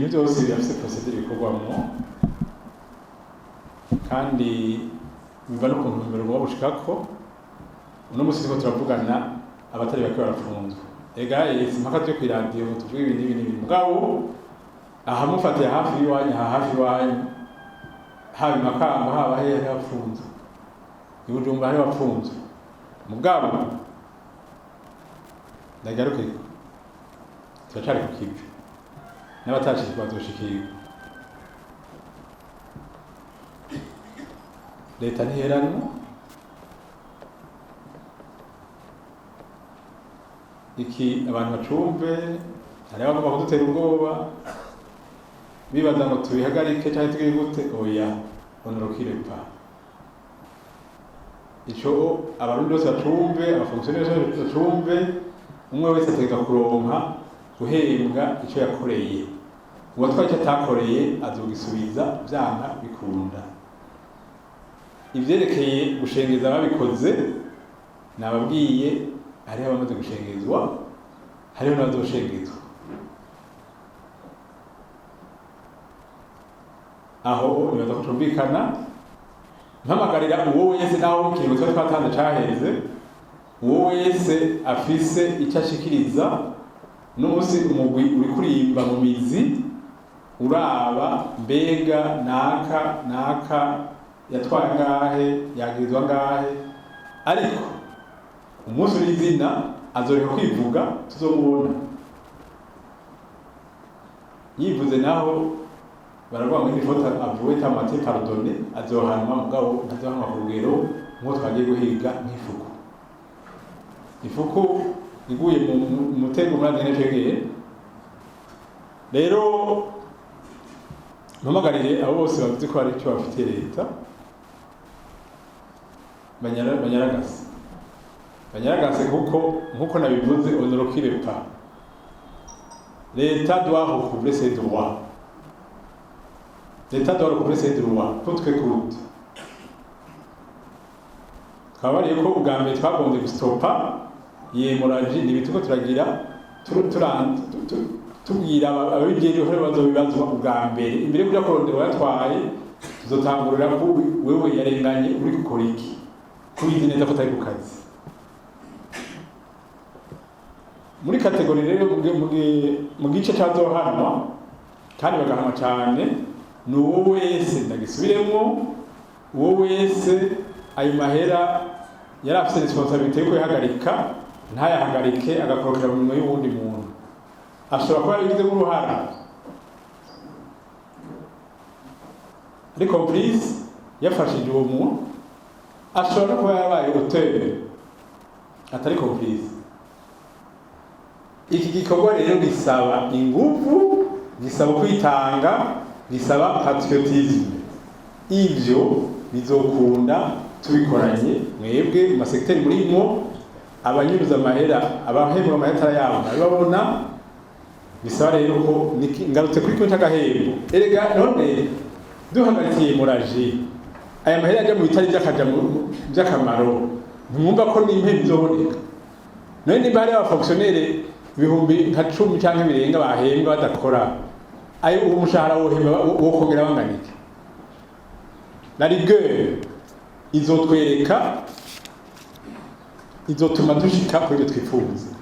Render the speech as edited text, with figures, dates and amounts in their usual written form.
ibyo byose birafite procedure bikorwamo kandi biva no kuntu mbere ngo babushikako uno musi ko turavugana abatari bake barafunzwe ega impaka tyo ku radio tuvuga ibintu mugabo aha mufatiye hafi iwanyu hafi iwanyu haba Makamba haba hehe hafunzwe ibujumba hari bafunzwe mugabo ndagaruke turacari ku kibi n'abatashije bazoshikira leta ntiheranwa iki abantu bacumve hari abagomba kudutera ubwoba bibaza ngo tubihagarike cyangwa tugire gute oya honorokire pa ico abarundi bose bacumve abafonctionnaire bose bacumve umwe wese ategeka kuronka guhembwa ico yakoreye uwatwaye icyo atakoreye azogisubiza byanka bikunda ivyerekeye gushengeza ababikoze nababwiye hari abamaze gushengezwa hariho n'abazoshengezwa aho nibaza ko tumvikana mpamagarira uwo wese naho ikintu twari twatanze caheze uwo wese afise icyo ashikiriza n'umunsi umugwi uri kurimba mu mizi uraba mbega naka yatwaye ngahe yagirizwa ngahe ariko umunsi w'izina azoreka kwivuga tuzomubona yivuze naho baravuga ngo ifota avuye tamate pardonné azohanwa mugabo ntazohanwa ku rugero nk'uko twagiye guhiga nk'ifuku ifuku iguye mu mutego muri NGE rero mpamagarire abo bose bavuze ko hari icyo bafitiye leta banyaragase kuko nkuko nabivuze honorokire pa leta doit recouvrer ses droits leta doit recouvrer ses droits coûte que coûte twabariye ko ubwa mbere twagombye gustopa yemoraji n'ibituko turagira tubwira ababigeri ho bazobibazwa ubwa mbere imbere kuja kurondera yatwaye tuzotangurira ko wewe yarenganye uri gukora iki kubizi neza ko atari ku kazi muri kategori rero mu gice cyazohanwa kandi bagahanwa cyane ni uwo wese ndagisubiremo uwo wese ayo mahera yari afite responsabilité yo kuyahagarika ntayahagarike agakorokera mu minwe y'uwundi muntu ashobora kuba yabigizemo uruhara ari complice yafashije uwo muntu ashobora kuba yabaye hoteli atari complice iki gikorwa rero gisaba ingufu gisaba kwitanga gisaba patriotisme ivyo bizokunda tubikoranye mwebwe mu masekiteri murimo abanyuruza amahera abahembwa amahera yabo babona bisaba rero ko ngarutse kuri konta gahembo erega none duhagarikiye muraje aya mahera ajya mu bitari by'akaja by'akamaro ntumwumva ko n'impe bizoboneka none niba hari abafonctionnaire ibihumbi nka 10 cyangwa birenga bahembwa badakora ayo umushahara wohemba wo kongera banganike la rigueur izotwereka izotuma dushika kuri twifuza